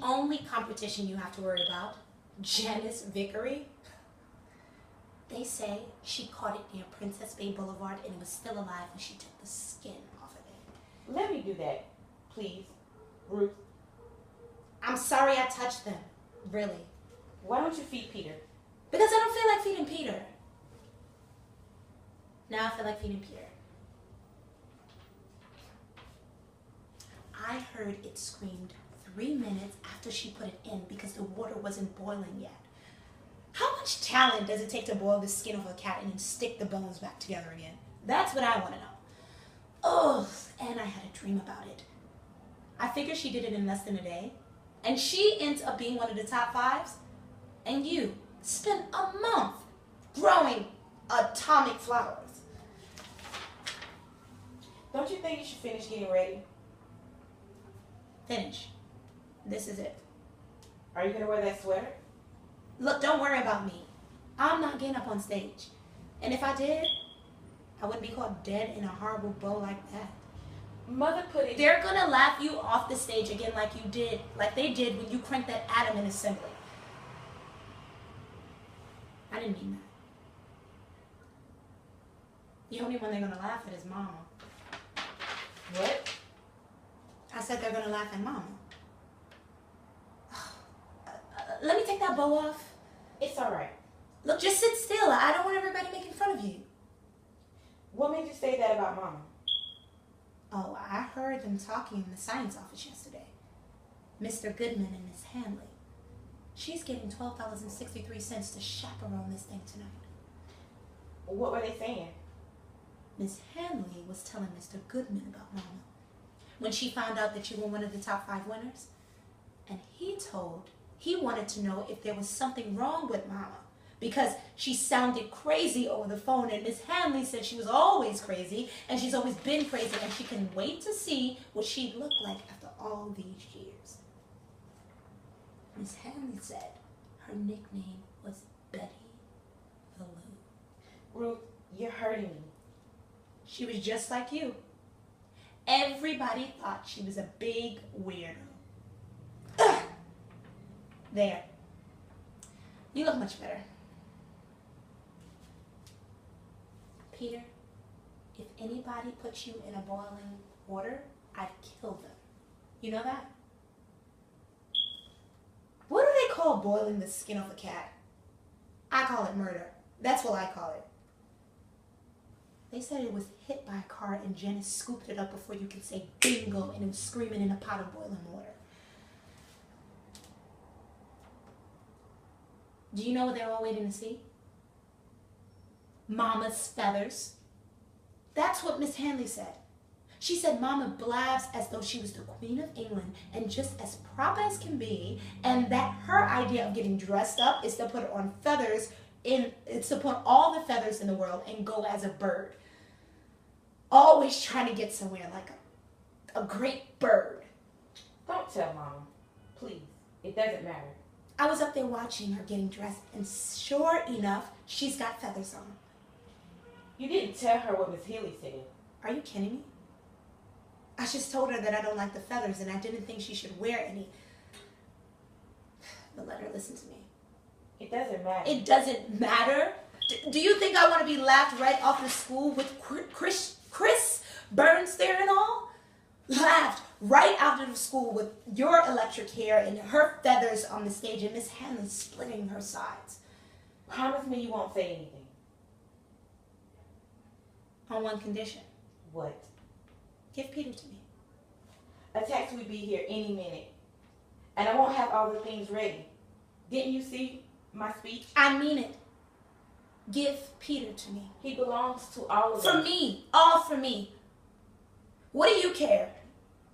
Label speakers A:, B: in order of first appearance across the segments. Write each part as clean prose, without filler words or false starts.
A: only competition you have to worry about, Janice Vickery, they say she caught it near Princess Bay Boulevard and it was still alive when she took the skin off of it.
B: Let me do that, please, Ruth.
A: I'm sorry I touched them. Really.
B: Why don't you feed Peter?
A: Because I don't feel like feeding Peter. Now I feel like feeding Peter. I heard it screamed 3 minutes after she put it in because the water wasn't boiling yet. How much talent does it take to boil the skin of a cat and then stick the bones back together again? That's what I want to know. Oh, and I had a dream about it. I figured she did it in less than a day. And she ends up being one of the top 5s. And you spent a month growing atomic flowers.
B: Don't you think you should finish getting ready?
A: Finish. This is it.
B: Are you going to wear that sweater?
A: Look, don't worry about me. I'm not getting up on stage. And if I did, I wouldn't be caught dead in a horrible bow like that.
B: Mother put it...
A: They're going to laugh you off the stage again like they did when you cranked that atom in assembly. I didn't mean that. The only one they're going to laugh at is Mama.
B: What?
A: I said they're going to laugh at Mama. Let me take that bow off.
B: It's all right.
A: Look, just sit still. I don't want everybody making fun of you.
B: What made you say that about Mama?
A: Oh, I heard them talking in the science office yesterday. Mr. Goodman and Miss Hanley. She's getting $12.63 to chaperone this thing tonight.
B: What were they saying?
A: Miss Hanley was telling Mr. Goodman about Mama when she found out that you were one of the top 5 winners. And he wanted to know if there was something wrong with Mama because she sounded crazy over the phone, and Miss Hanley said she was always crazy and she's always been crazy and she can wait to see what she'd look like after all these years. Miss Hanley said her nickname was Betty the Loon.
B: Ruth, you're hurting me.
A: She was just like you. Everybody thought she was a big weirdo. Ugh. There. You look much better. Peter, if anybody puts you in a boiling water, I'd kill them. You know that? What do they call boiling the skin off a cat? I call it murder. That's what I call it. They said it was hit by a car and Janice scooped it up before you could say bingo and it was screaming in a pot of boiling water. Do you know what they're all waiting to see? Mama's feathers. That's what Miss Hanley said. She said Mama blabs as though she was the Queen of England and just as proper as can be, and that her idea of getting dressed up is to put on feathers it's to put all the feathers in the world and go as a bird. Always trying to get somewhere like a great bird.
B: Don't tell Mama. Please. It doesn't matter.
A: I was up there watching her getting dressed, and sure enough, she's got feathers on.
B: You didn't tell her what Miss Healy said.
A: Are you kidding me? I just told her that I don't like the feathers and I didn't think she should wear any. But let her listen to me.
B: It doesn't matter.
A: It doesn't matter? Do you think I want to be laughed right off to school with Chris Burns there and all? Laughed right after the school with your electric hair and her feathers on the stage and Miss Hanley splitting her sides.
B: Promise me you won't say anything.
A: On one condition.
B: What?
A: Give Peter to me.
B: A taxi will be here any minute. And I won't have all the things ready. Didn't you see my speech?
A: I mean it. Give Peter to me.
B: He belongs to all of us.
A: For me. All for me. What do you care?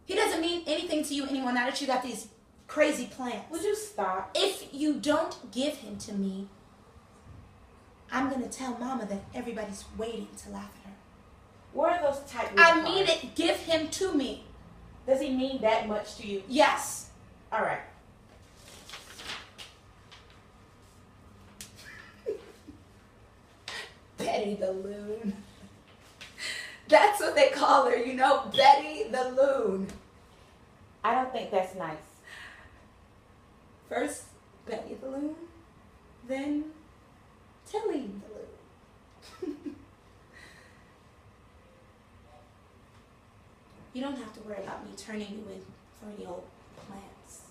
A: He doesn't mean anything to you anymore now that you got these crazy plans.
B: Would you stop?
A: If you don't give him to me, I'm going to tell Mama that everybody's waiting to laugh at her.
B: Where are those tight
A: I mean it. Give him to me.
B: Does he mean that much to you?
A: Yes.
B: All right.
A: Betty the Loon. That's what they call her, you know, Betty the Loon.
B: I don't think that's nice.
A: First, Betty the Loon, then Tilly the Loon. You don't have to worry about me turning you in for any old plans.